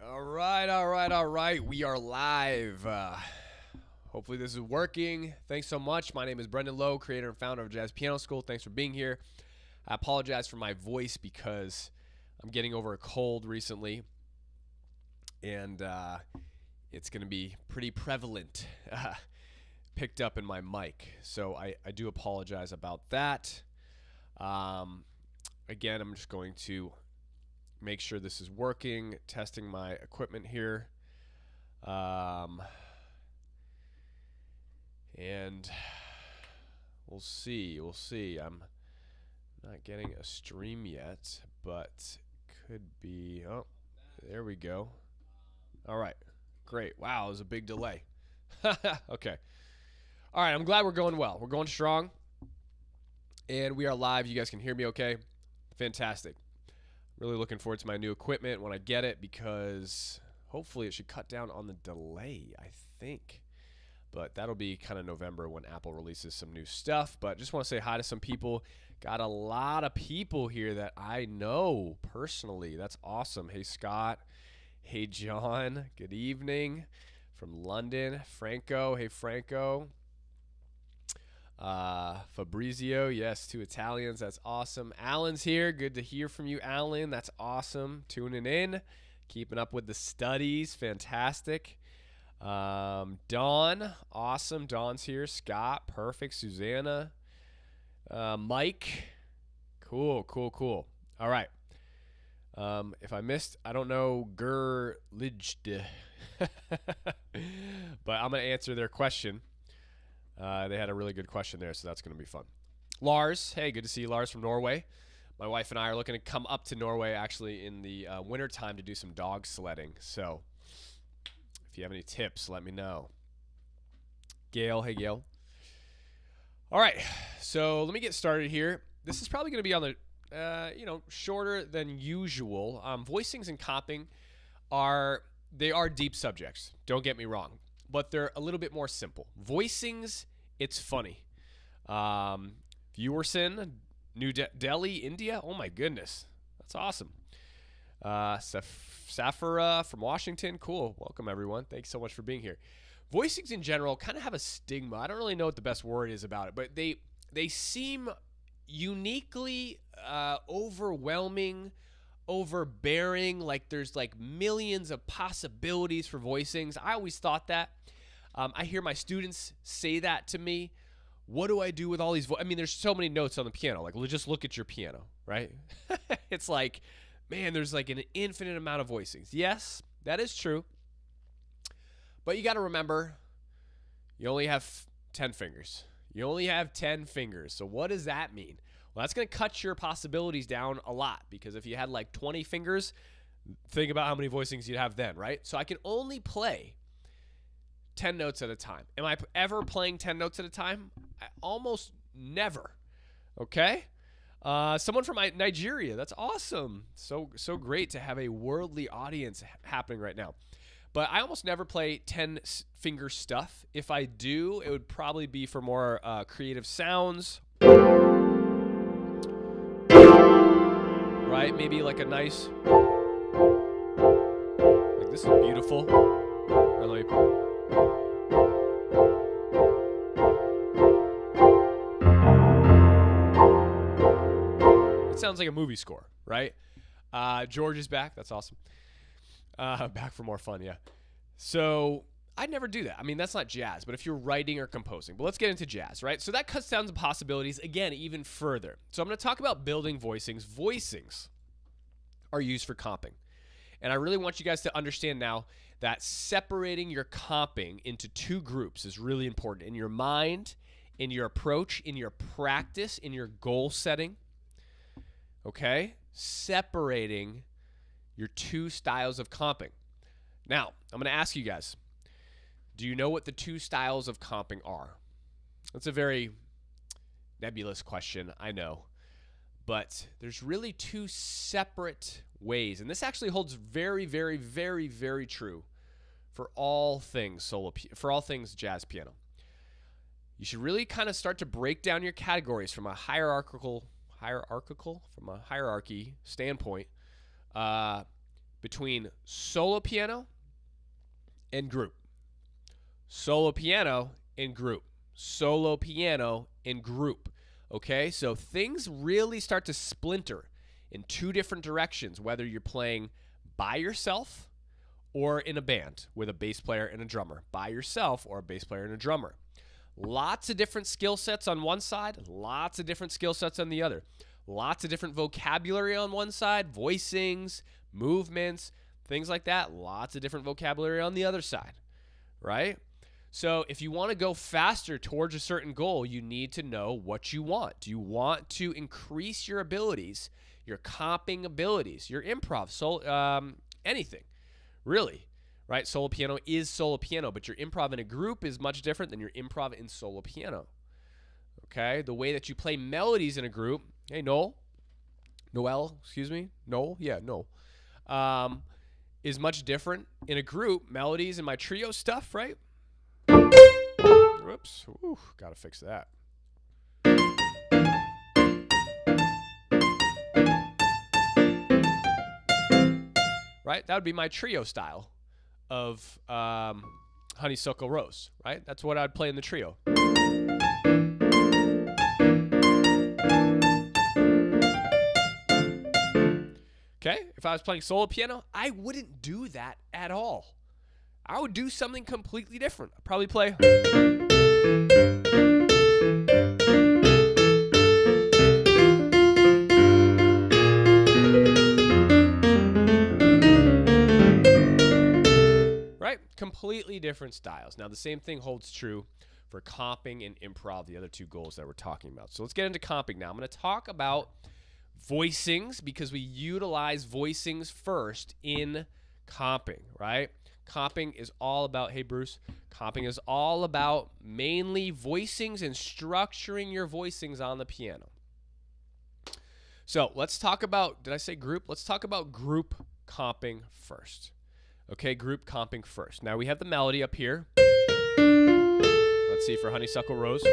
All right. We are live. Hopefully this is working. Thanks so much. My name is Brendan Lowe, creator and founder of Jazz Piano School. Thanks for being here. I apologize for my voice because I'm getting over a cold recently, and it's going to be pretty prevalent picked up in my mic. So I do apologize about that. Again, I'm just going to make sure this is working, testing my equipment here. And we'll see. I'm not getting a stream yet, but could be. Oh, there we go. All right. Great. Wow, it was a big delay. Okay. All right, I'm glad we're going well. We're going strong. And we are live. You guys can hear me okay? Fantastic. Really looking forward to my new equipment when I get it because hopefully it should cut down on the delay, I think. But that'll be kind of November when Apple releases some new stuff. But just want to say hi to some people. Got a lot of people here that I know personally. That's awesome. Hey, Scott. Hey, John. Good evening. From London. Franco. Hey, Franco. Fabrizio. Yes, 2 Italians. That's awesome. Alan's here. Good to hear from you, Alan. That's awesome. Tuning in. Keeping up with the studies. Fantastic. Dawn, awesome. Dawn's here. Scott, perfect. Susanna, Mike, cool. All right. If I missed, I don't know, Gerlijde, but I'm gonna answer their question. They had a really good question there, so that's gonna be fun. Lars, hey, good to see you, Lars from Norway. My wife and I are looking to come up to Norway actually in the winter time to do some dog sledding. So if you have any tips, let me know. Gail, hey Gail. All right, so let me get started here. This is probably going to be on the, shorter than usual. Voicings and comping are deep subjects. Don't get me wrong, but they're a little bit more simple. Voicings, it's funny. Viewerson, New Delhi, India. Oh my goodness, that's awesome. Safara from Washington. Cool. Welcome, everyone. Thanks so much for being here. Voicings in general kind of have a stigma. I don't really know what the best word is about it, but they seem uniquely overwhelming, overbearing, like there's like millions of possibilities for voicings. I always thought that. I hear my students say that to me. What do I do with all these there's so many notes on the piano. Like, just look at your piano, right? It's like, man, there's like an infinite amount of voicings. Yes, that is true. But you got to remember, you only have 10 fingers. You only have 10 fingers. So what does that mean? Well, that's going to cut your possibilities down a lot because if you had like 20 fingers, think about how many voicings you'd have then, right? So I can only play 10 notes at a time. Am I ever playing 10 notes at a time? Almost never. Okay? Someone from Nigeria. That's awesome. So great to have a worldly audience happening right now. But I almost never play 10 finger stuff. If I do, it would probably be for more creative sounds. Right? Maybe like a nice, like this is beautiful. Or let me, sounds like a movie score, right? George is back. That's awesome. Back for more fun, yeah. So I'd never do that. I mean, that's not jazz, but if you're writing or composing. But let's get into jazz, right? So that cuts down the possibilities, again, even further. So I'm going to talk about building voicings. Voicings are used for comping. And I really want you guys to understand now that separating your comping into 2 groups is really important in your mind, in your approach, in your practice, in your goal setting. Okay? Separating your 2 styles of comping. Now, I'm going to ask you guys, do you know what the 2 styles of comping are? That's a very nebulous question, I know. But there's really 2 separate ways. And this actually holds very, very, very, very true for all things for all things jazz piano. You should really kind of start to break down your categories from a hierarchy standpoint between solo piano and group. Solo piano and group. Solo piano and group. Okay, so things really start to splinter in two different directions, whether you're playing by yourself or in a band with a bass player and a drummer. By yourself or a bass player and a drummer. Lots of different skill sets on one side, lots of different skill sets on the other. Lots of different vocabulary on one side, voicings, movements, things like that. Lots of different vocabulary on the other side, right? So if you want to go faster towards a certain goal, you need to know what you want. Do you want to increase your abilities, your comping abilities, your improv, anything, really, right? Solo piano is solo piano, but your improv in a group is much different than your improv in solo piano, okay? The way that you play melodies in a group, hey, Noel, is much different in a group. Melodies in my trio stuff, right? Whoops. Ooh, gotta fix that. Right? That would be my trio style of Honeysuckle Rose, right? That's what I'd play in the trio. Okay? If I was playing solo piano, I wouldn't do that at all. I would do something completely different. I'd probably play. Right? Completely different styles. Now, the same thing holds true for comping and improv, the other two goals that we're talking about. So let's get into comping now. I'm going to talk about voicings because we utilize voicings first in comping, right? Comping is all about, hey, Bruce, comping is all about mainly voicings and structuring your voicings on the piano. So let's talk about, did I say group? Let's talk about group comping first. Okay, group comping first. Now we have the melody up here. Let's see for Honeysuckle Rose.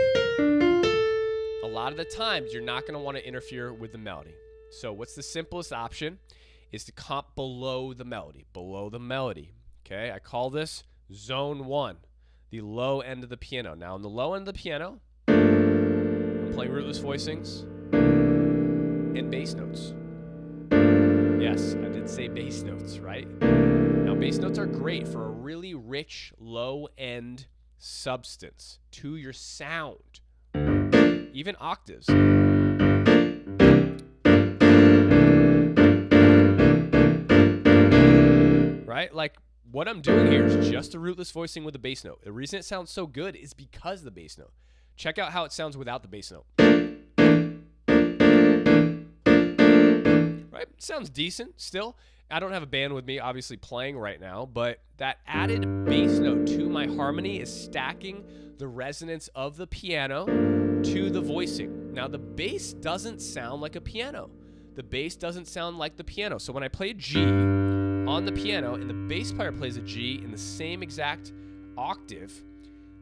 A lot of the times you're not going to want to interfere with the melody. So what's the simplest option is to comp below the melody. Below the melody. Okay, I call this zone 1, the low end of the piano. Now on the low end of the piano, I'm playing rootless voicings and bass notes. Yes, I did say bass notes, right? Now bass notes are great for a really rich low end substance to your sound. Even octaves. Right? Like what I'm doing here is just a rootless voicing with a bass note. The reason it sounds so good is because of the bass note. Check out how it sounds without the bass note. Right? It sounds decent still. I don't have a band with me obviously playing right now, but that added bass note to my harmony is stacking the resonance of the piano to the voicing. Now the bass doesn't sound like a piano. The bass doesn't sound like the piano. So when I play a G on the piano and the bass player plays a G in the same exact octave,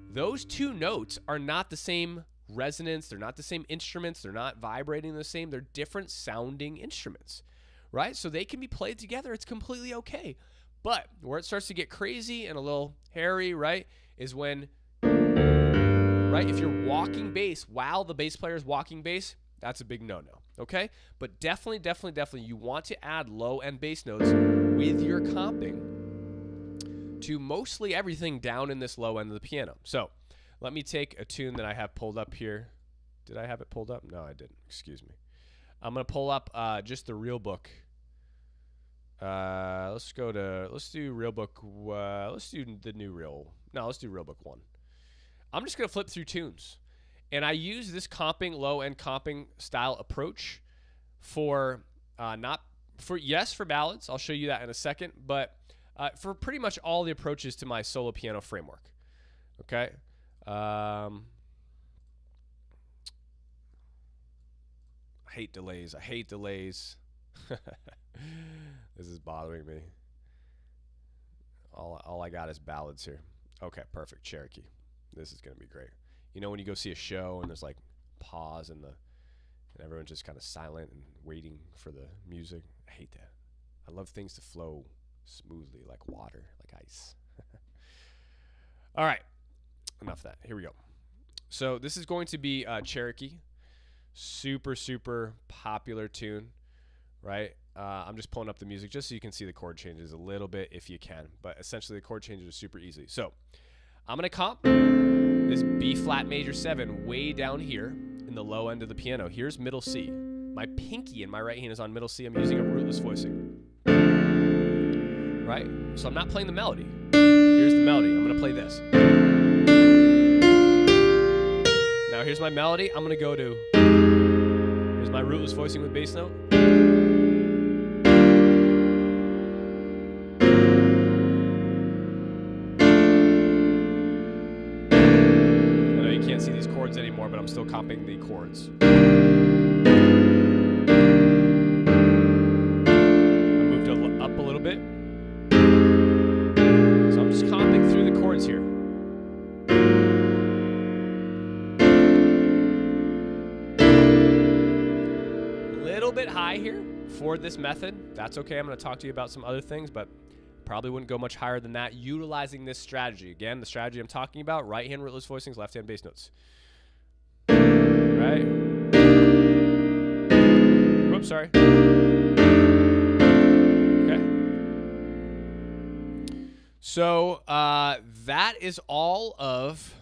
those two notes are not the same resonance. They're not the same instruments. They're not vibrating the same. They're different sounding instruments, right? So they can be played together. It's completely okay. But where it starts to get crazy and a little hairy, right, is when, right, if you're walking bass while the bass player is walking bass, that's a big no-no, okay? But definitely, you want to add low-end bass notes with your comping to mostly everything down in this low end of the piano. So let me take a tune that I have pulled up here. Did I have it pulled up? No, I didn't. Excuse me. I'm going to pull up just the real book. Let's do real book. Let's do the new real. No, let's do real book 1. I'm just going to flip through tunes. And I use this comping, low-end comping style approach for for ballads. I'll show you that in a second. But for pretty much all the approaches to my solo piano framework. Okay? I hate delays. This is bothering me. All I got is ballads here. Okay, perfect. Cherokee. This is going to be great. You know when you go see a show and there's like pause and everyone's just kind of silent and waiting for the music? I hate that. I love things to flow smoothly like water, like ice. All right, enough of that. Here we go. So this is going to be Cherokee. Super, super popular tune, right? I'm just pulling up the music just so you can see the chord changes a little bit if you can. But essentially, the chord changes are super easy. So I'm going to comp this B flat major 7 way down here in the low end of the piano. Here's middle C. My pinky in my right hand is on middle C. I'm using a rootless voicing. Right? So I'm not playing the melody. Here's the melody. I'm going to play this. Now here's my melody. I'm going to go to, here's my rootless voicing with bass note. I know you can't see these chords anymore, but I'm still comping the chords. I moved up a little bit. So I'm just comping through the chords here. Bit high here for this method. That's okay. I'm going to talk to you about some other things, but probably wouldn't go much higher than that utilizing this strategy. Again, the strategy I'm talking about, right hand rootless voicings, left hand bass notes. Right? Oops, sorry. Okay. So that is all of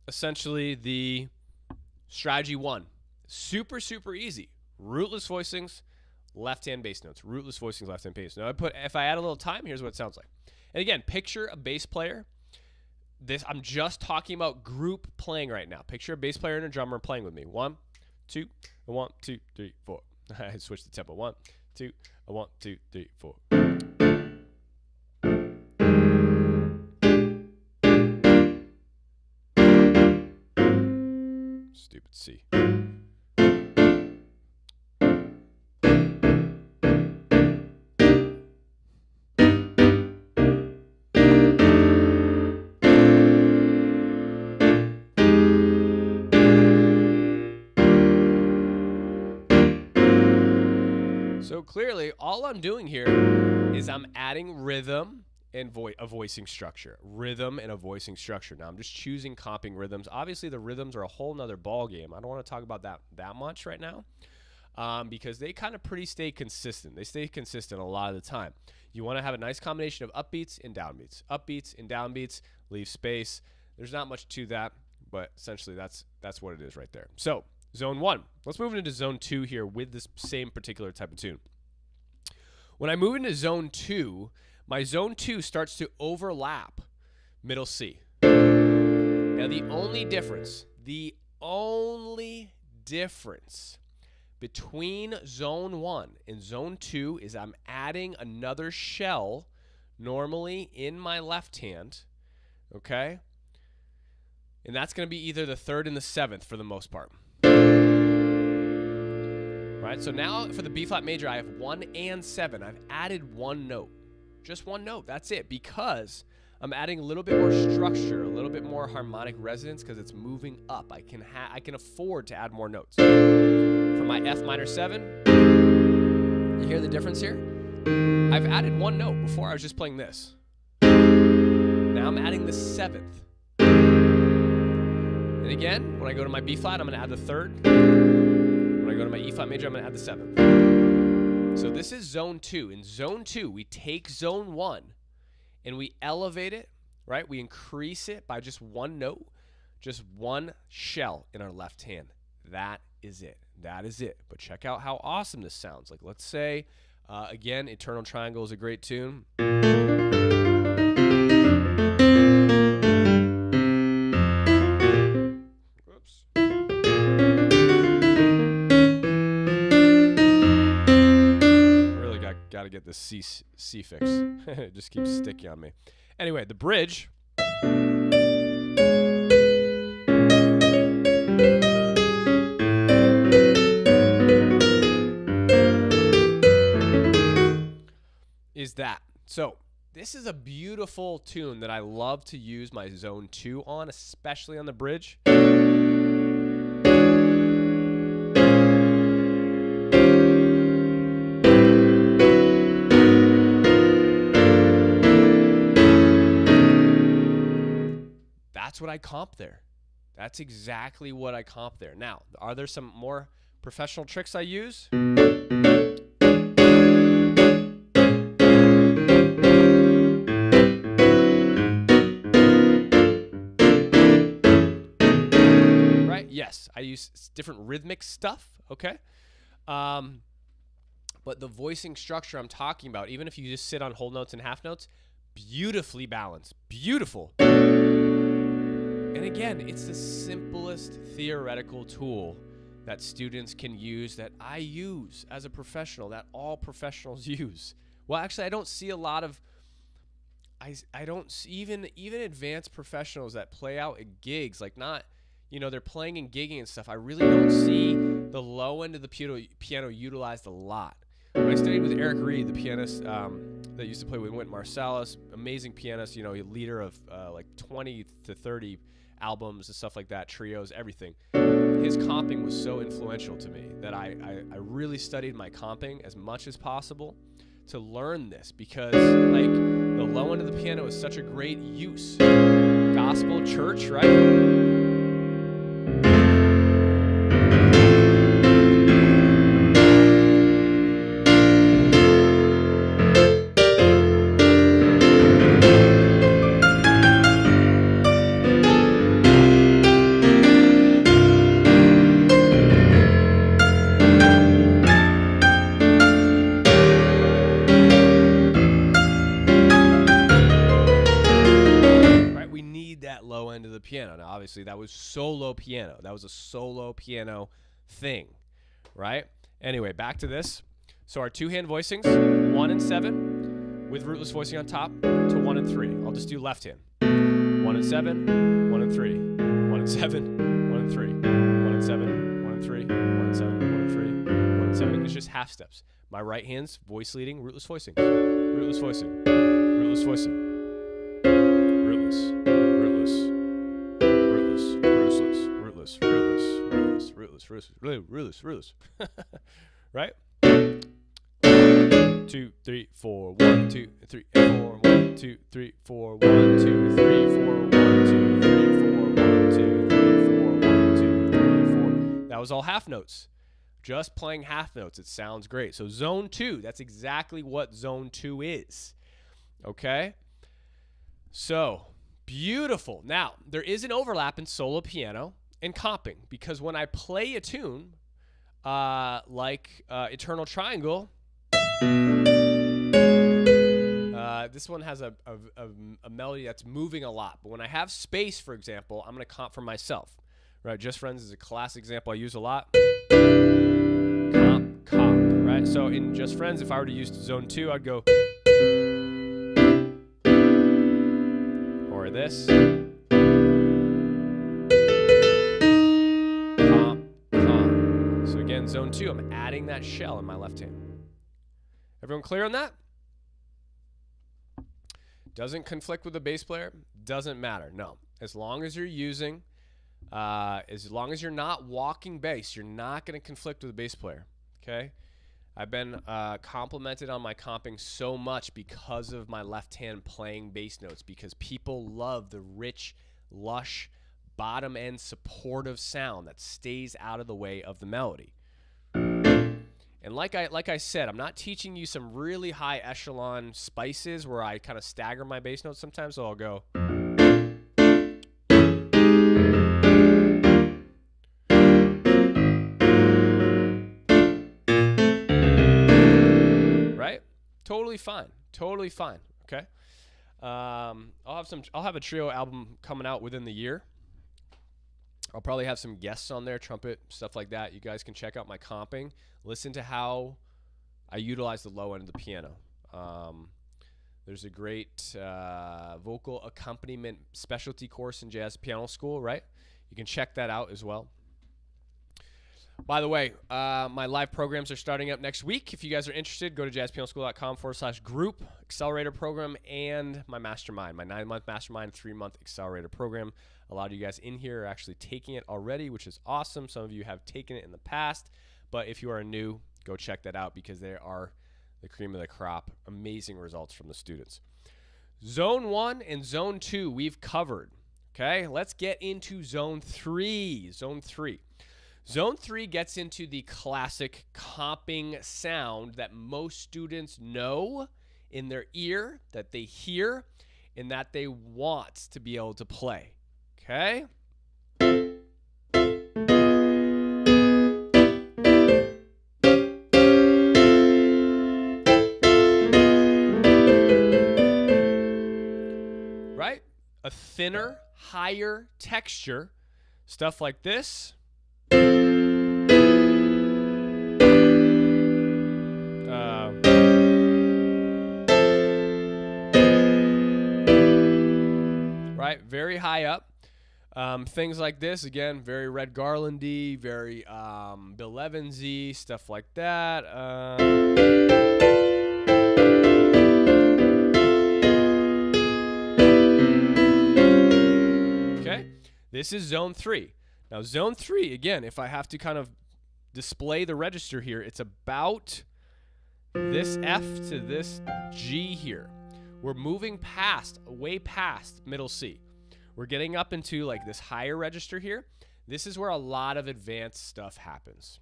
essentially the strategy 1. Super, super easy. Rootless voicings, left-hand bass notes. Rootless voicings, left-hand bass notes. Now, if I add a little time, here's what it sounds like. And again, picture a bass player. I'm just talking about group playing right now. Picture a bass player and a drummer playing with me. 1, 2, 1, 2, 3, 4. I switched the tempo. 1, 2, 1, 2, 3, 4. Stupid C. So clearly, all I'm doing here is I'm adding rhythm and a voicing structure. Rhythm and a voicing structure. Now, I'm just choosing comping rhythms. Obviously, the rhythms are a whole nother ball game. I don't want to talk about that much right now because they kind of stay consistent. They stay consistent a lot of the time. You want to have a nice combination of upbeats and downbeats. Upbeats and downbeats, leave space. There's not much to that, but essentially that's what it is right there. So, Zone 1. Let's move into Zone 2 here with this same particular type of tune. When I move into Zone 2, my Zone 2 starts to overlap middle C. Now, the only difference between Zone 1 and Zone 2 is I'm adding another shell normally in my left hand, okay? And that's going to be either the 3rd and the 7th for the most part. Right, so now for the B flat major, I have 1 and 7. I've added one note, just one note. That's it, because I'm adding a little bit more structure, a little bit more harmonic resonance because it's moving up. I can afford to add more notes. For my F minor 7, you hear the difference here? I've added one note. Before I was just playing this. Now I'm adding the 7th. And again, when I go to my B flat, I'm going to add the 3rd. When I go to my E flat major, I'm going to add the 7th. So this is Zone 2. In Zone 2, we take Zone 1 and we elevate it, right? We increase it by just one note, just one shell in our left hand. That is it. That is it. But check out how awesome this sounds. Like, let's say, again, Eternal Triangle is a great tune. Got to get this C fix. It just keeps sticking on me. Anyway, the bridge. Is that. So this is a beautiful tune that I love to use my Zone 2 on, especially on the bridge. that's what I comp there. That's exactly what I comp there. Now, are there some more professional tricks I use? Right? Yes, I use different rhythmic stuff, okay? But the voicing structure I'm talking about, even if you just sit on whole notes and half notes, beautifully balanced. Beautiful. And again, it's the simplest theoretical tool that students can use, that I use as a professional, that all professionals use. Well, actually, I don't see a lot of, I don't see even advanced professionals that play out at gigs, like not, they're playing and gigging and stuff. I really don't see the low end of the piano utilized a lot. When I studied with Eric Reed, the pianist that used to play with Wynton Marsalis, amazing pianist, leader of like 20 to 30 albums and stuff like that, trios, everything. His comping was so influential to me that I really studied my comping as much as possible to learn this, because like the low end of the piano is such a great use. Gospel, church, right? Low end of the piano. Now, obviously, that was solo piano. That was a solo piano thing, right? Anyway, back to this. So our two-hand voicings, 1 and 7, with rootless voicing on top, to 1 and 3. I'll just do left hand. 1 and 7, 1 and 3, 1 and 7, 1 and 3, 1 and 7, 1 and 3, 1 and 7, 1 and 3, 1 and 7. It's just half steps. My right hand's voice leading, rootless voicing, rootless voicing, rootless voicing, rootless, rootless, rootless, rootless, rootless, rootless, rootless. Right? 2, 3, 4, 1, 2, 3, 4, 1, 2, 3, 4, 1, 2, 3, 4, 1, 2, 3, 4, 1, 2, 3, 4, 1, 2, 3, 4. That was all half notes. Just playing half notes. It sounds great. So zone 2, that's exactly what zone 2 is. Okay? So, beautiful. Now, there is an overlap in solo piano and comping, because when I play a tune like Eternal Triangle, this one has a melody that's moving a lot. But when I have space, for example, I'm going to comp for myself. Right? Just Friends is a classic example I use a lot. Comp, right? So in Just Friends, if I were to use zone 2, I'd go, or this. Comp. So again, zone 2, I'm adding that shell in my left hand. Everyone clear on that? Doesn't conflict with the bass player? Doesn't matter. No. As long as you're using, as long as you're not walking bass, you're not going to conflict with the bass player. Okay? I've been complimented on my comping so much because of my left hand playing bass notes, because people love the rich, lush, bottom end supportive sound that stays out of the way of the melody. And like I said, I'm not teaching you some really high echelon spices where I kind of stagger my bass notes sometimes. So I'll go. Right? Totally fine. Totally fine. Okay. I'll have a trio album coming out within the year. I'll probably have some guests on there, trumpet, stuff like that. You guys can check out my comping. Listen to how I utilize the low end of the piano. There's a great vocal accompaniment specialty course in Jazz Piano School, right? You can check that out as well. By the way, my live programs are starting up next week. If you guys are interested, go to jazzpianoschool.com/group, accelerator program, and my mastermind, my 9-month mastermind, 3-month accelerator program. A lot of you guys in here are actually taking it already, which is awesome. Some of you have taken it in the past, but if you are new, go check that out, because they are the cream of the crop. Amazing results from the students. Zone 1 and Zone 2 we've covered. Okay, let's get into zone 3. Zone 3. Zone 3 gets into the classic comping sound that most students know in their ear, that they hear, and that they want to be able to play. Okay? Right? A thinner, higher texture, stuff like this. Right? Very high up. Things like this, again, very Red Garland-y, very Bill Evans-y, stuff like that. Okay, this is zone 3. Now, zone 3, again, if I have to kind of display the register here, it's about this F to this G here. We're moving past, way past middle C. We're getting up into like this higher register here. This is where a lot of advanced stuff happens.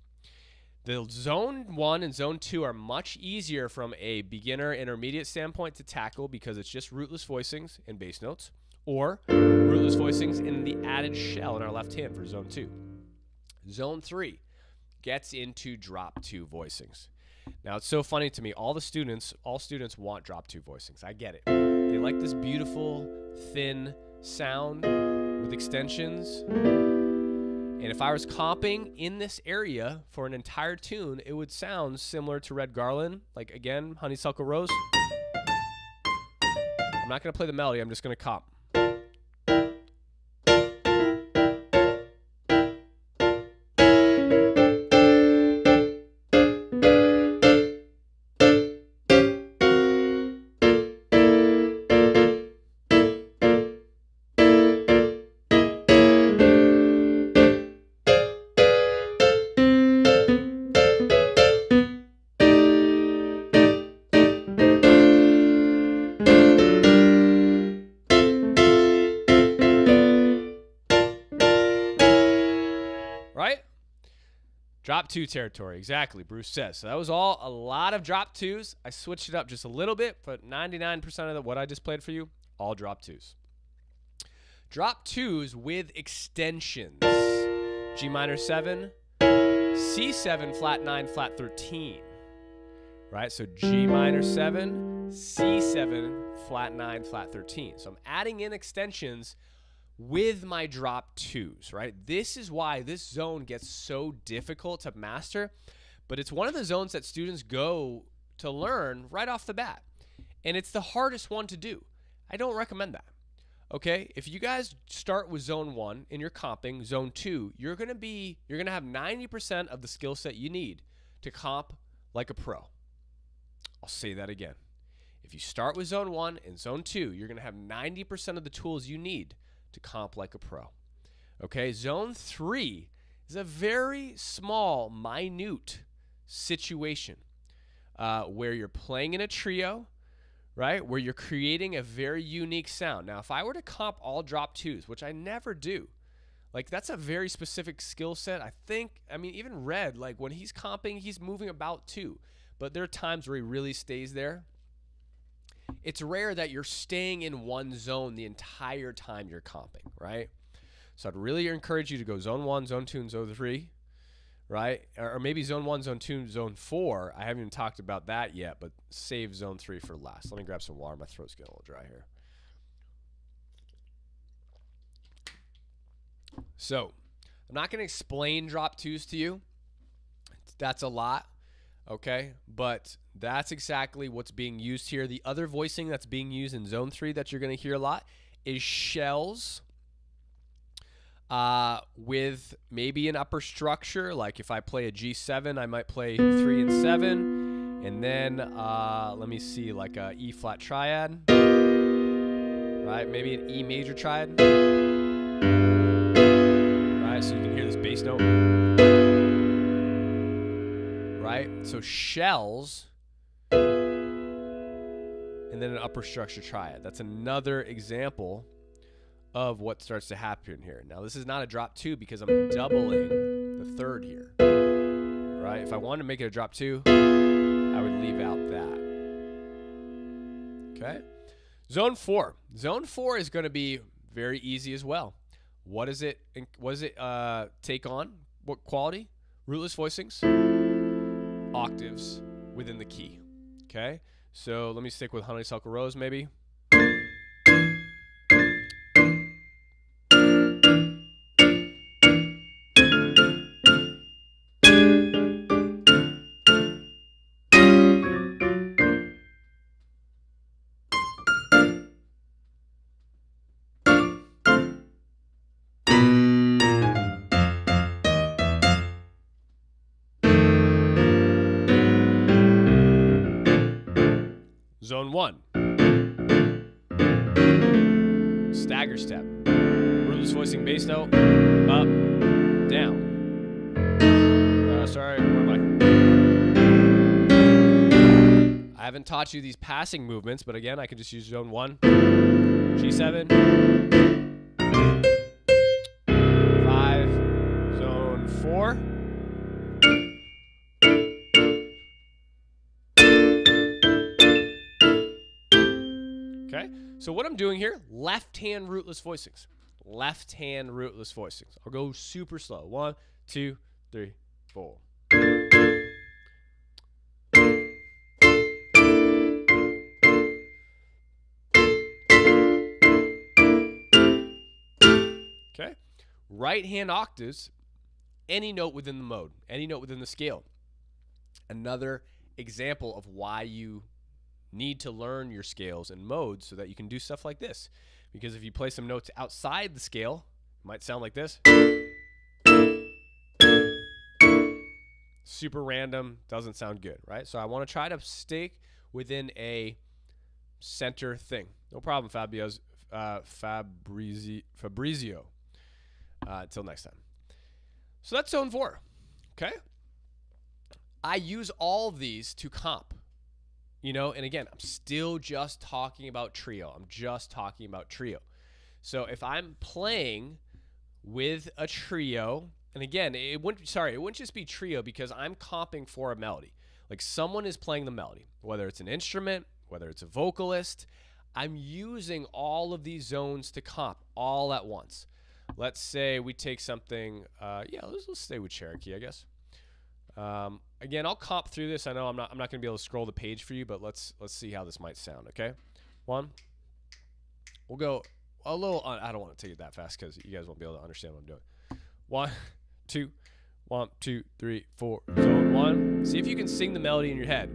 The zone 1 and zone 2 are much easier from a beginner intermediate standpoint to tackle because it's just rootless voicings and bass notes, or rootless voicings in the added shell in our left hand for zone 2. Zone 3 gets into drop 2 voicings. Now, it's so funny to me. All students want drop 2 voicings. I get it. They like this beautiful, thin sound with extensions. And if I was comping in this area for an entire tune, it would sound similar to Red Garland. Like, again, Honeysuckle Rose. I'm not going to play the melody. I'm just going to comp. Drop 2 territory, exactly, Bruce says. So that was all a lot of drop 2s. I switched it up just a little bit, but 99% of what I just played for you, all drop 2s. Drop 2s with extensions. G minor 7, C7, flat 9, flat 13. Right, so G minor 7, C7, flat 9, flat 13. So I'm adding in extensions with my drop 2s, right? This is why this zone gets so difficult to master, but it's one of the zones that students go to learn right off the bat. And it's the hardest one to do. I don't recommend that. Okay? If you guys start with zone 1 and you're comping, zone 2, you're going to have 90% of the skill set you need to comp like a pro. I'll say that again. If you start with zone 1 and zone 2, you're going to have 90% of the tools you need to comp like a pro. Okay, zone 3 is a very small, minute situation where you're playing in a trio, right? Where you're creating a very unique sound. Now, if I were to comp all drop 2s, which I never do, like that's a very specific skill set. I mean, even Red, like when he's comping, he's moving about too. But there are times where he really stays there. It's rare that you're staying in one zone the entire time you're comping, right? So I'd really encourage you to go zone 1, zone 2, and zone 3, right? Or maybe zone 1, zone 2, zone 4. I haven't even talked about that yet, but save zone 3 for last. Let me grab some water. My throat's getting a little dry here. So I'm not going to explain drop 2s to you. That's a lot. Okay, but that's exactly what's being used here. The other voicing that's being used in zone 3 that you're going to hear a lot is shells with maybe an upper structure. Like if I play a G7, I might play 3 and 7. And then, let me see, like a E flat triad, right? Maybe an E major triad, right? So you can hear this bass note. Right? So shells and then an upper structure triad. That's another example of what starts to happen here. Now, this is not a drop 2 because I'm doubling the third here, right? If I wanted to make it a drop 2, I would leave out that. Okay. Zone 4. Zone 4 is going to be very easy as well. What does it take on? What quality? Rootless voicings, octaves within the key. Okay. So let me stick with honeysuckle rose maybe. Zone 1. Stagger step. Rootless voicing bass note. Up. Down. Sorry, where am I? I haven't taught you these passing movements, but again, I can just use zone 1. G7. 5. Zone 4. Okay, so what I'm doing here, left hand rootless voicings. Left hand rootless voicings. I'll go super slow. 1, 2, 3, 4. Okay, right hand octaves, any note within the mode, any note within the scale. Another example of why you need to learn your scales and modes so that you can do stuff like this. Because if you play some notes outside the scale, it might sound like this. Super random, doesn't sound good, right? So I want to try to stick within a center thing. No problem, Fabrizio. Until next time. So that's zone 4, okay? I use all of these to comp. You know, and again, I'm still just talking about trio. I'm just talking about trio. So if I'm playing with a trio, and again, it wouldn't just be trio because I'm comping for a melody. Like someone is playing the melody, whether it's an instrument, whether it's a vocalist. I'm using all of these zones to comp all at once. Let's say we take something, let's stay with Cherokee, I guess. Again, I'll comp through this. I know I'm not going to be able to scroll the page for you, but let's see how this might sound. Okay, 1. We'll go a little. I don't want to take it that fast because you guys won't be able to understand what I'm doing. 1, 2, 1, 2, 3, 4. Zone 1. See if you can sing the melody in your head.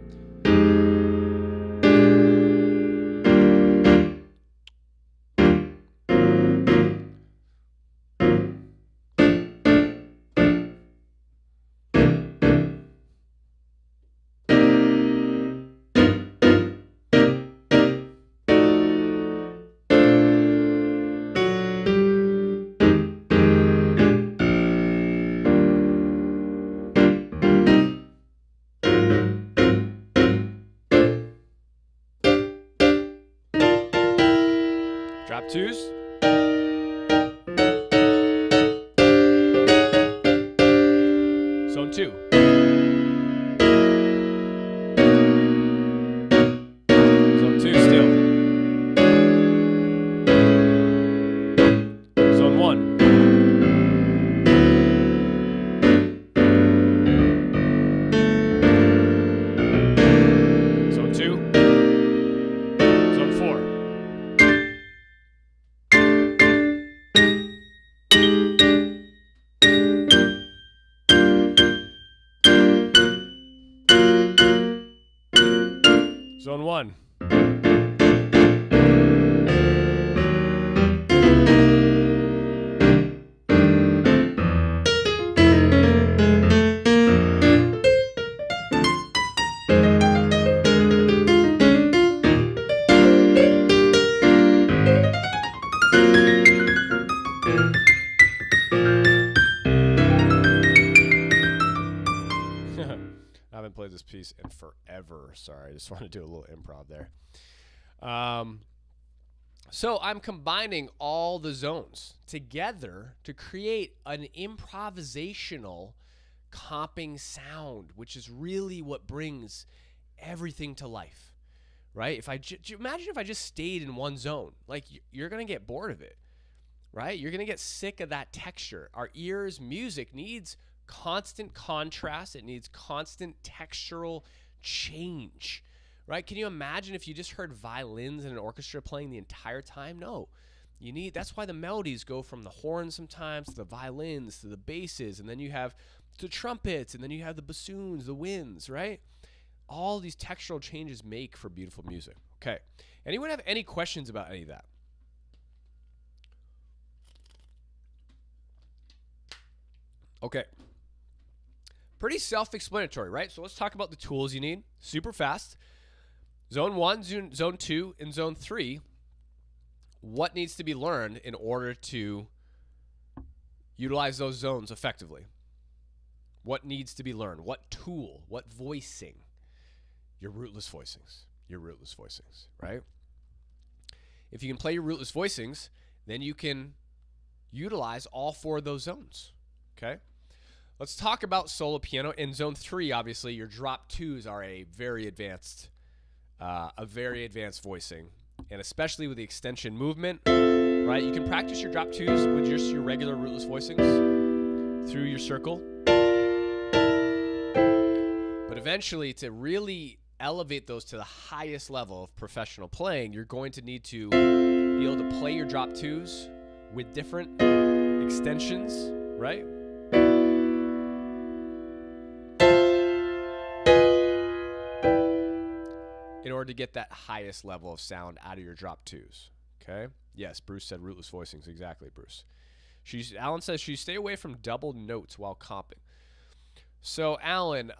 Drop 2s. Zone 2. Zone 2 still. Zone 1. Zone 2. Zone 4. Zone 1. I haven't played this piece in forever. Sorry, I just want to do a little improv there. So I'm combining all the zones together to create an improvisational comping sound, which is really what brings everything to life, right? If I imagine if I just stayed in one zone, like you're gonna get bored of it, right? You're gonna get sick of that texture. Our ears, music needs constant contrast. It needs constant textural change, right? Can you imagine if you just heard violins in an orchestra playing the entire time? No. That's why the melodies go from the horns sometimes to the violins to the basses, and then you have the trumpets, and then you have the bassoons, the winds, right? All these textural changes make for beautiful music. Okay. Anyone have any questions about any of that? Okay. Pretty self-explanatory, right? So let's talk about the tools you need super fast. Zone 1, Zone 2, and Zone 3. What needs to be learned in order to utilize those zones effectively? What needs to be learned? What tool? What voicing? Your rootless voicings. Your rootless voicings, right? If you can play your rootless voicings, then you can utilize all 4 of those zones, okay? Let's talk about solo piano. In Zone 3, obviously, your drop 2s are a very advanced voicing, and especially with the extension movement, right? You can practice your drop 2s with just your regular rootless voicings through your circle. But eventually, to really elevate those to the highest level of professional playing, you're going to need to be able to play your drop 2s with different extensions, right? In order to get that highest level of sound out of your drop 2s, okay? Yes, Bruce said rootless voicings. Exactly, Bruce. Alan says she stay away from double notes while comping. So, Alan,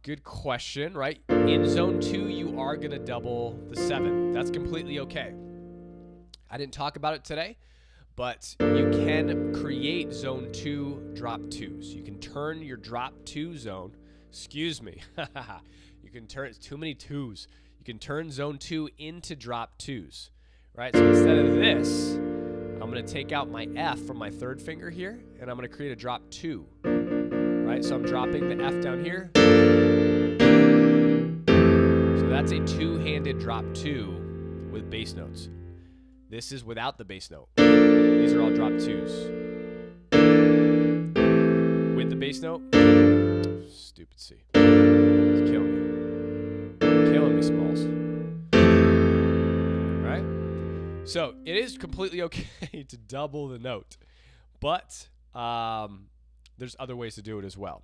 good question, right? In Zone 2, you are going to double the 7. That's completely okay. I didn't talk about it today, but you can create Zone 2 drop 2s. You can turn your drop 2 zone, excuse me, you can turn, it's too many 2s. You can turn Zone 2 into drop 2s, right? So instead of this, I'm going to take out my F from my 3rd finger here, and I'm going to create a drop 2. Right, so I'm dropping the F down here. So that's a 2-handed drop 2 with bass notes. This is without the bass note. These are all drop 2s. With the bass note, stupid C. It's killing me. Killing me, Smalls. Right? So it is completely okay to double the note, but there's other ways to do it as well.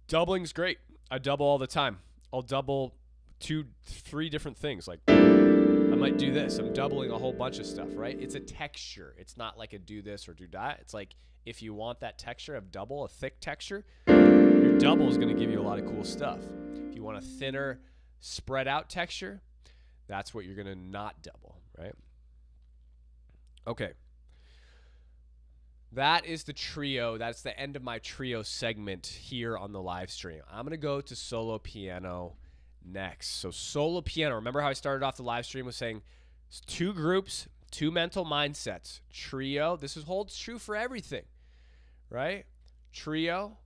Doubling's great. I double all the time. I'll double 2, 3 different things. Like I might do this. I'm doubling a whole bunch of stuff, right? It's a texture. It's not like a do this or do that. It's like if you want that texture of double, a thick texture, your double is going to give you a lot of cool stuff. If you want a thinner, spread out texture, that's what you're going to not double, right? Okay. That is the trio. That's the end of my trio segment here on the live stream. I'm going to go to solo piano next. So solo piano, remember how I started off the live stream with saying 2 groups, 2 mental mindsets. Trio, holds true for everything, right? Trio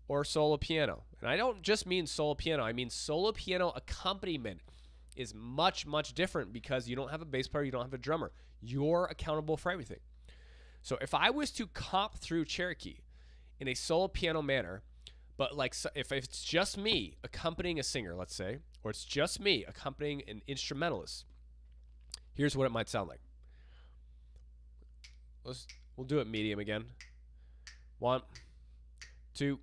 or solo piano. And I don't just mean solo piano. I mean solo piano accompaniment is much, much different because you don't have a bass player, you don't have a drummer. You're accountable for everything. So if I was to comp through Cherokee in a solo piano manner, but like if it's just me accompanying a singer, let's say, or it's just me accompanying an instrumentalist, here's what it might sound like. We'll do it medium again. 1, 2,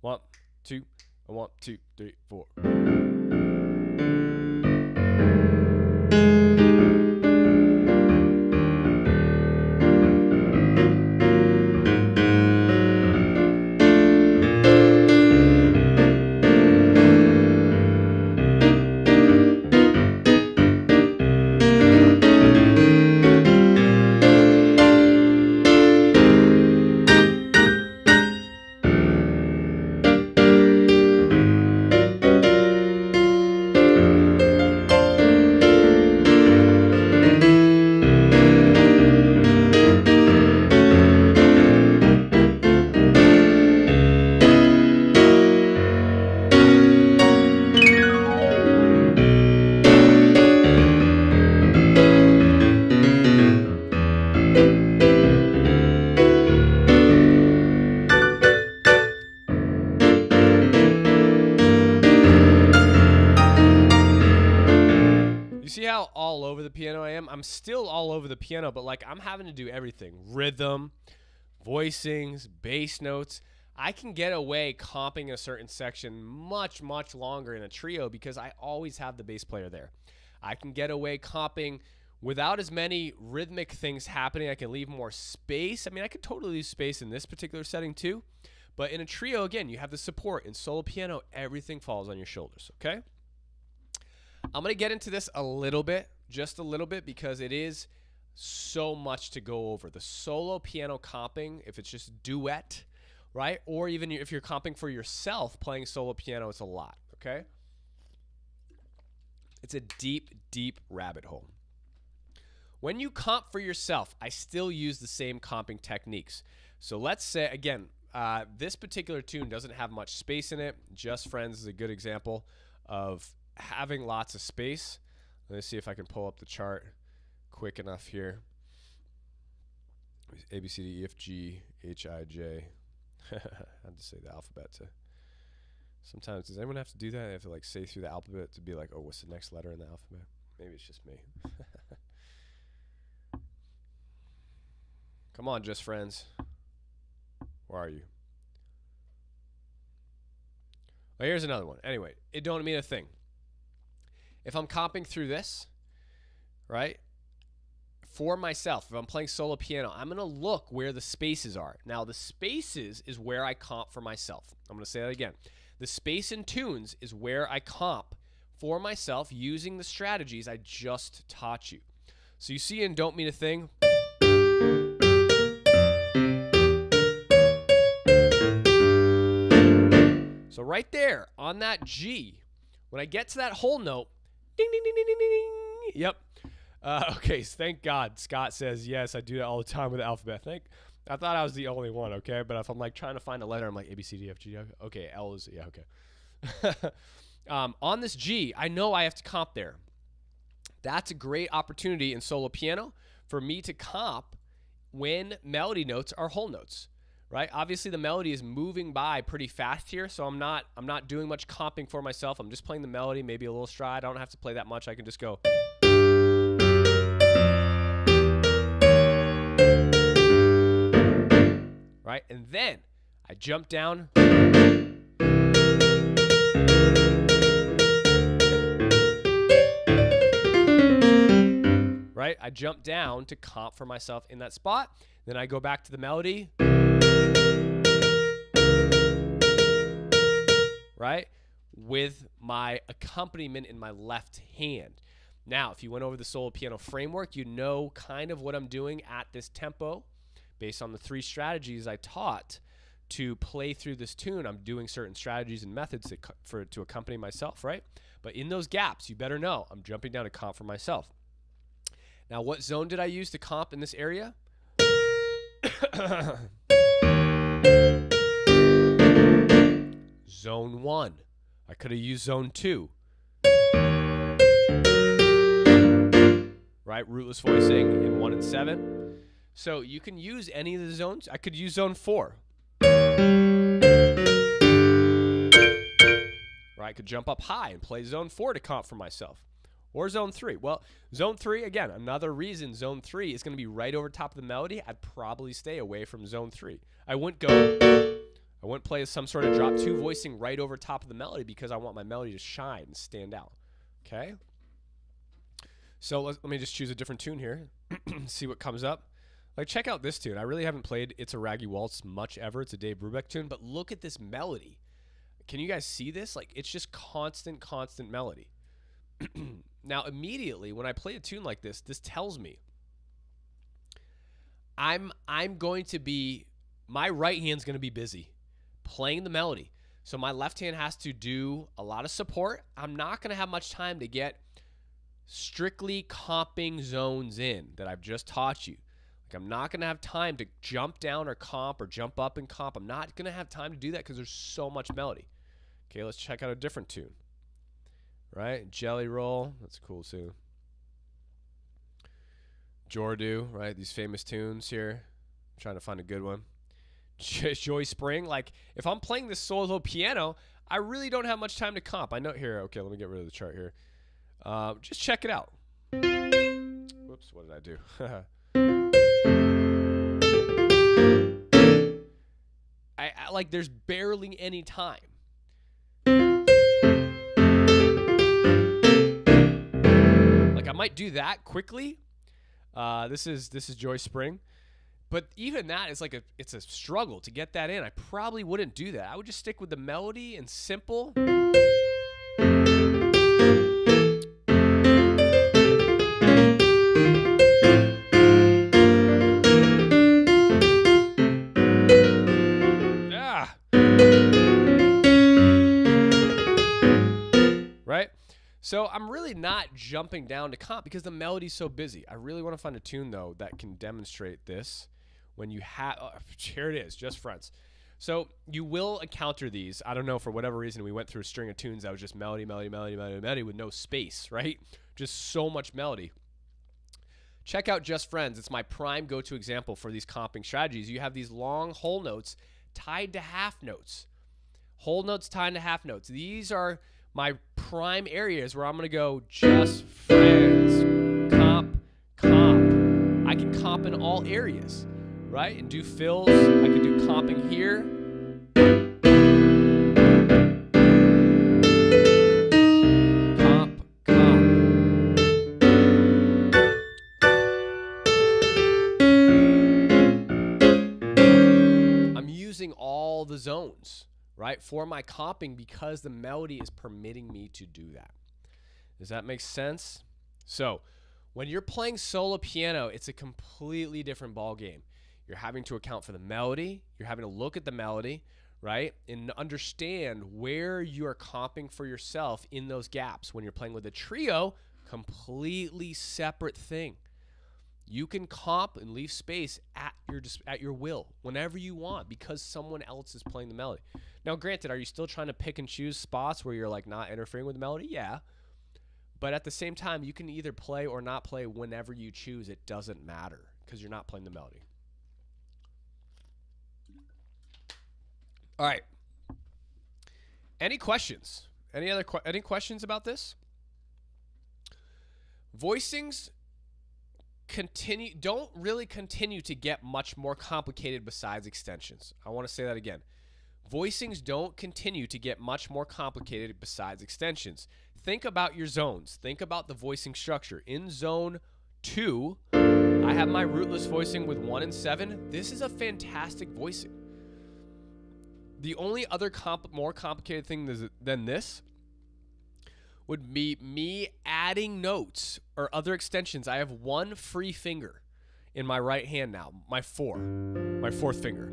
1, 2, 1, 2, 3, 4. You see how all over the piano I am? I'm still all over the piano, but like I'm having to do everything. Rhythm, voicings, bass notes. I can get away comping a certain section much, much longer in a trio because I always have the bass player there. I can get away comping without as many rhythmic things happening. I can leave more space. I mean, I could totally leave space in this particular setting too. But in a trio, again, you have the support. In solo piano, everything falls on your shoulders, okay? I'm going to get into this a little bit, just a little bit, because it is so much to go over. The solo piano comping, if it's just duet, right? Or even if you're comping for yourself, playing solo piano, it's a lot, okay? It's a deep, deep rabbit hole. When you comp for yourself, I still use the same comping techniques. So let's say, again, this particular tune doesn't have much space in it. Just Friends is a good example of having lots of space. Let me see if I can pull up the chart quick enough here. A, B, C, D, E, F, G, H, I, J. I had to say the alphabet to. Sometimes, does anyone have to do that? They have to like say through the alphabet to be like, oh, what's the next letter in the alphabet? Maybe it's just me. Come on, Just Friends. Where are you? Well, here's another one. Anyway, it don't mean a thing. If I'm comping through this, right, for myself, if I'm playing solo piano, I'm going to look where the spaces are. Now, the spaces is where I comp for myself. I'm going to say that again. The space in tunes is where I comp for myself using the strategies I just taught you. So you see in Don't Mean a Thing, so right there on that G, when I get to that whole note, ding, ding, ding, ding, ding, ding, ding. Yep. Okay, so thank God. Scott says, yes, I do that all the time with the alphabet. I thought I was the only one, okay? But if I'm like trying to find a letter, I'm like A, B, C, D, F, G. Okay, L is, yeah, okay. On this G, I know I have to comp there. That's a great opportunity in solo piano for me to comp when melody notes are whole notes. Right? Obviously the melody is moving by pretty fast here, so I'm not doing much comping for myself. I'm just playing the melody, maybe a little stride. I don't have to play that much. I can just go. Right? And then I jump down. Right? I jump down to comp for myself in that spot. Then I go back to the melody. Right? With my accompaniment in my left hand. Now, if you went over the solo piano framework, you know kind of what I'm doing at this tempo based on the 3 strategies I taught to play through this tune. I'm doing certain strategies and methods to accompany myself, right? But in those gaps, you better know I'm jumping down to comp for myself. Now, what zone did I use to comp in this area? Zone 1. I could have used zone 2. Right? Rootless voicing in 1 and 7. So you can use any of the zones. I could use zone 4. Right? I could jump up high and play zone 4 to comp for myself. Or zone 3. Well, zone 3, again, another reason zone 3 is going to be right over top of the melody. I'd probably stay away from zone 3. I wouldn't play some sort of drop 2 voicing right over top of the melody because I want my melody to shine and stand out. Okay? So let me just choose a different tune here. See what comes up. Like, check out this tune. I really haven't played It's a Raggy Waltz much ever. It's a Dave Brubeck tune. But look at this melody. Can you guys see this? Like, it's just constant melody. Now, immediately, when I play a tune like this tells me I'm going to be, my right hand's going to be busy playing the melody. So my left hand has to do a lot of support. I'm not going to have much time to get strictly comping zones in that I've just taught you. Like, I'm not going to have time to jump down or comp or jump up and comp. I'm not going to have time to do that because there's so much melody. Okay, let's check out a different tune. Right? Jelly Roll. That's cool too. Jordu, right? These famous tunes here. I'm trying to find a good one. Joy Spring. Like, if I'm playing this solo piano, I really don't have much time to comp. I know here. Okay, let me get rid of the chart here. Just check it out. Whoops, what did I do? I like there's barely any time. Like I might do that quickly. This is Joy Spring. But even that is like it's a struggle to get that in. I probably wouldn't do that. I would just stick with the melody and simple. Right? So I'm really not jumping down to comp because the melody's so busy. I really want to find a tune, though, that can demonstrate this. When you have, here it is, Just Friends. So you will encounter these. I don't know, for whatever reason, we went through a string of tunes that was just melody, melody, melody, melody, melody with no space, right? Just so much melody. Check out Just Friends. It's my prime go-to example for these comping strategies. You have these long whole notes tied to half notes. Whole notes tied to half notes. These are my prime areas where I'm going to go just friends, comp, comp. I can comp in all areas, right? And do fills. I could do comping here. Comp, comp. I'm using all the zones, right, for my comping because the melody is permitting me to do that. Does that make sense? So when you're playing solo piano, it's a completely different ball game. You're having to account for the melody. You're having to look at the melody, right, and understand where you are comping for yourself in those gaps. When you're playing with a trio, completely separate thing. You can comp and leave space at your will whenever you want because someone else is playing the melody. Now, granted, are you still trying to pick and choose spots where you're like not interfering with the melody? Yeah. But at the same time, you can either play or not play whenever you choose. It doesn't matter because you're not playing the melody. All right. Any questions? Any questions about this? Voicings don't really continue to get much more complicated besides extensions. I want to say that again. Voicings don't continue to get much more complicated besides extensions. Think about your zones. Think about the voicing structure. In zone 2, I have my rootless voicing with 1 and 7. This is a fantastic voicing. The only other more complicated thing than this would be me adding notes or other extensions. I have one free finger in my right hand now, my fourth finger.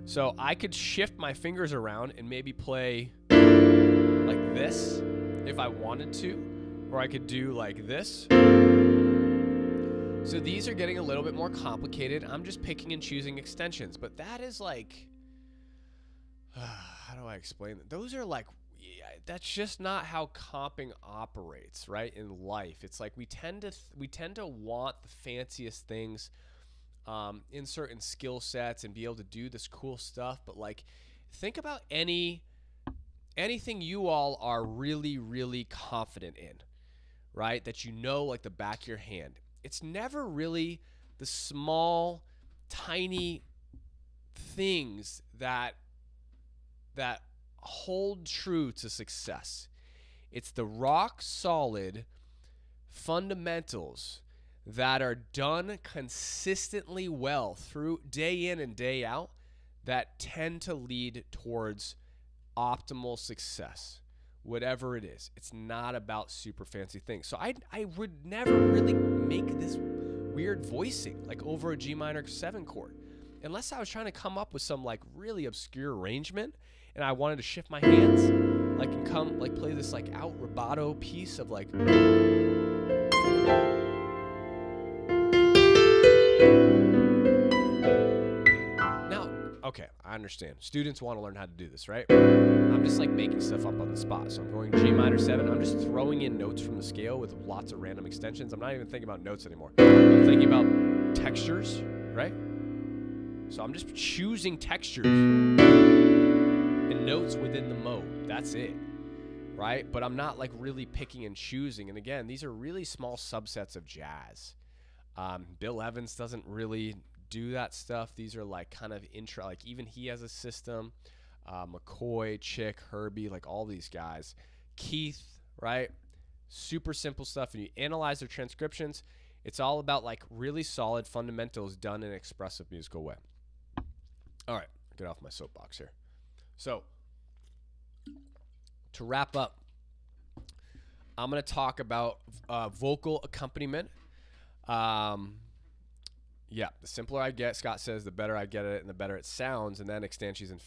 So I could shift my fingers around and maybe play like this if I wanted to, or I could do like this. So these are getting a little bit more complicated. I'm just picking and choosing extensions, but that is like, how do I explain that? Those are like, that's just not how comping operates, right? In life, it's like we tend to want the fanciest things in certain skill sets and be able to do this cool stuff. But like, think about anything you all are really, really confident in, right? That you know like the back of your hand. It's never really the small, tiny things that hold true to success. It's the rock solid fundamentals that are done consistently well through day in and day out that tend to lead towards optimal success, whatever it is. It's not about super fancy things. So I would never really make this weird voicing like over a G minor 7 chord unless I was trying to come up with some like really obscure arrangement and I wanted to shift my hands like and come like play this like out rubato piece of like now. Okay, I understand. Students want to learn how to do this, right? I'm just like making stuff up on the spot. So I'm going G minor 7. I'm just throwing in notes from the scale with lots of random extensions. I'm not even thinking about notes anymore. I'm thinking about textures, right? So I'm just choosing textures and notes within the mode. That's it, right? But I'm not like really picking and choosing. And again, these are really small subsets of jazz. Bill Evans doesn't really do that stuff. These are like kind of intro, like even he has a system. McCoy, Chick, Herbie, like all these guys. Keith, right? Super simple stuff. And you analyze their transcriptions. It's all about like really solid fundamentals done in an expressive musical way. All right, get off my soapbox here. So to wrap up, I'm going to talk about vocal accompaniment. Yeah, the simpler I get, Scott says, the better I get at it, and the better it sounds, and then extensions and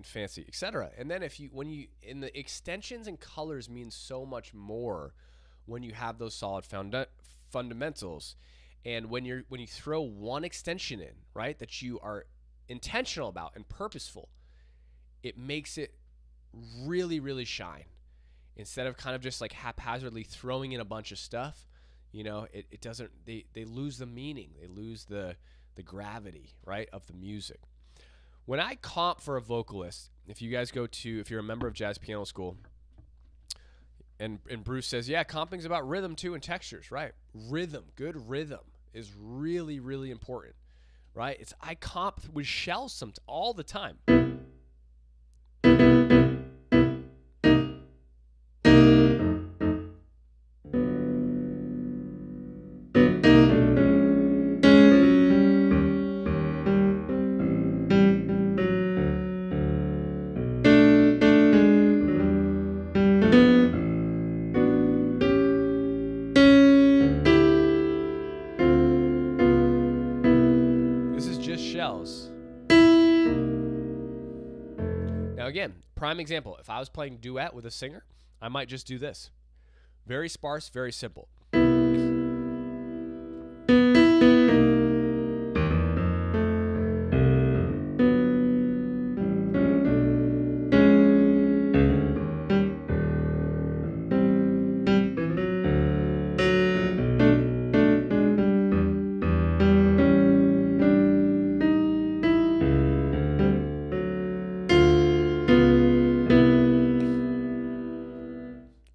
fancy, etc. And then in the extensions and colors mean so much more when you have those solid fundamentals, and when you throw one extension in, right, that you are intentional about and purposeful, it makes it really, really shine. Instead of kind of just like haphazardly throwing in a bunch of stuff, it doesn't, they lose the meaning. They lose the gravity, right, of the music. When I comp for a vocalist, if you're a member of Jazz Piano School, and Bruce says, yeah, comping's about rhythm too and textures, right? Good rhythm is really, really important, right? I comp with shells all the time. Shells. Now again, prime example, if I was playing duet with a singer, I might just do this. Very sparse, very simple.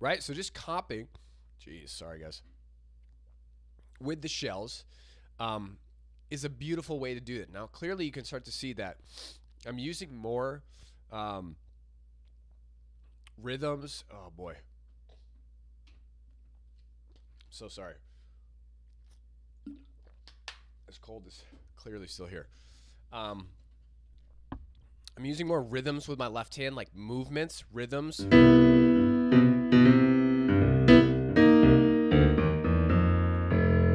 Right? So just comping, sorry guys, with the shells is a beautiful way to do it. Now, clearly you can start to see that I'm using more rhythms. Oh boy. So sorry. This cold is clearly still here. I'm using more rhythms with my left hand, like movements, rhythms.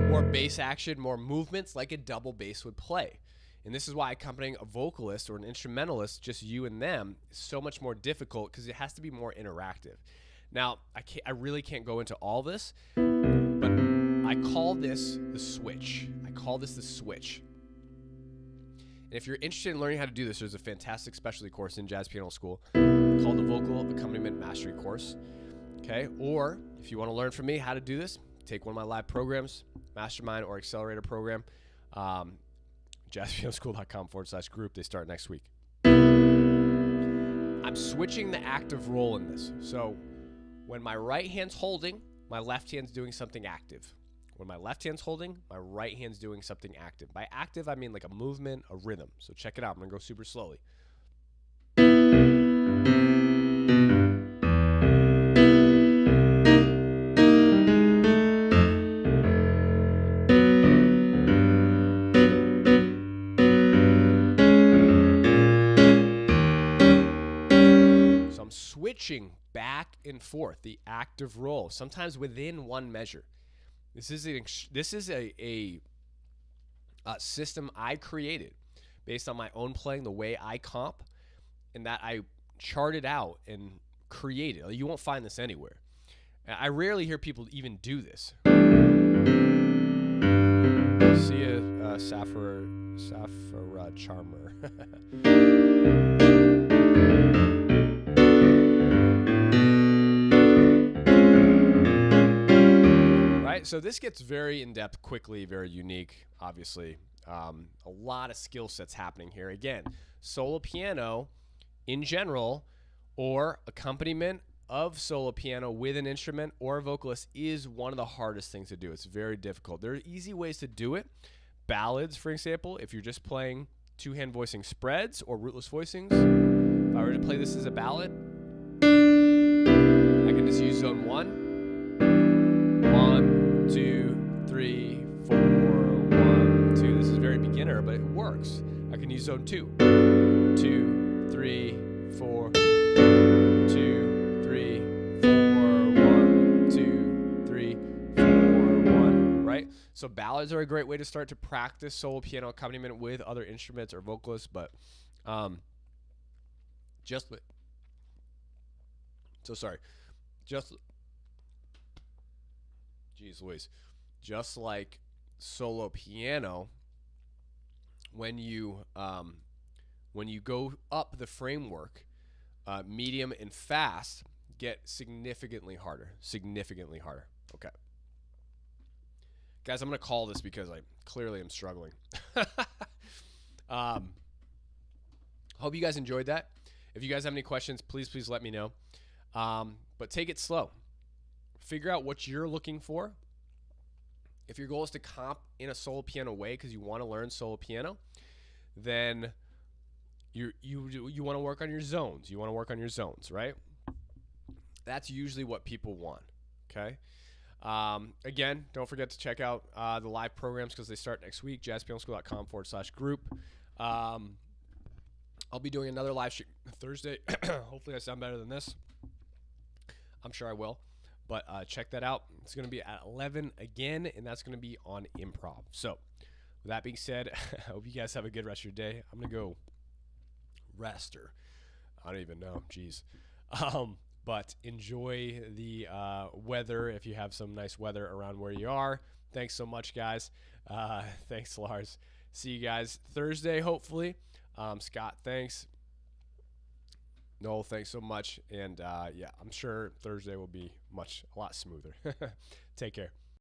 More bass action, more movements like a double bass would play. And this is why accompanying a vocalist or an instrumentalist, just you and them, is so much more difficult because it has to be more interactive. Now, I really can't go into all this, but I call this the switch. And if you're interested in learning how to do this, there's a fantastic specialty course in Jazz Piano School called the Vocal Accompaniment Mastery Course. Okay? Or if you want to learn from me how to do this, take one of my live programs, Mastermind or Accelerator program, jazzpianoschool.com/group. They start next week. I'm switching the active role in this. So when my right hand's holding, my left hand's doing something active. When my left hand's holding, my right hand's doing something active. By active, I mean like a movement, a rhythm. So check it out. I'm going to go super slowly. So I'm switching back and forth, the active role, sometimes within one measure. This is a system I created based on my own playing, the way I comp, and that I charted out and created. You won't find this anywhere. I rarely hear people even do this. See you, Safra Charmer. So this gets very in-depth quickly, very unique, obviously. A lot of skill sets happening here. Again, solo piano in general or accompaniment of solo piano with an instrument or a vocalist is one of the hardest things to do. It's very difficult. There are easy ways to do it. Ballads, for example, if you're just playing two-hand voicing spreads or rootless voicings. If I were to play this as a ballad, I can just use zone 1. 1, 2, 3, 4, 1, 2. This is very beginner, but it works. I can use zone 2. 2, 3, 4, 2, 3, 4, 1, 2, 3, 4, 1, right? So ballads are a great way to start to practice solo piano accompaniment with other instruments or vocalists, but just like solo piano, when you go up the framework, medium and fast get significantly harder. Okay. Guys, I'm going to call this because I clearly am struggling. Hope you guys enjoyed that. If you guys have any questions, please let me know. But take it slow. Figure out what you're looking for. If your goal is to comp in a solo piano way because you want to learn solo piano, then you want to work on your zones. You want to work on your zones, right? That's usually what people want, okay? Again, don't forget to check out the live programs because they start next week, jazzpianoschool.com/group. I'll be doing another live stream Thursday. Hopefully I sound better than this. I'm sure I will. But check that out. It's going to be at 11 again, and that's going to be on improv. So with that being said, I hope you guys have a good rest of your day. I'm going to go rest, or I don't even know. Jeez. But enjoy the weather if you have some nice weather around where you are. Thanks so much, guys. Thanks, Lars. See you guys Thursday, hopefully. Scott, thanks. Noel, thanks so much. And yeah, I'm sure Thursday will be a lot smoother. Take care.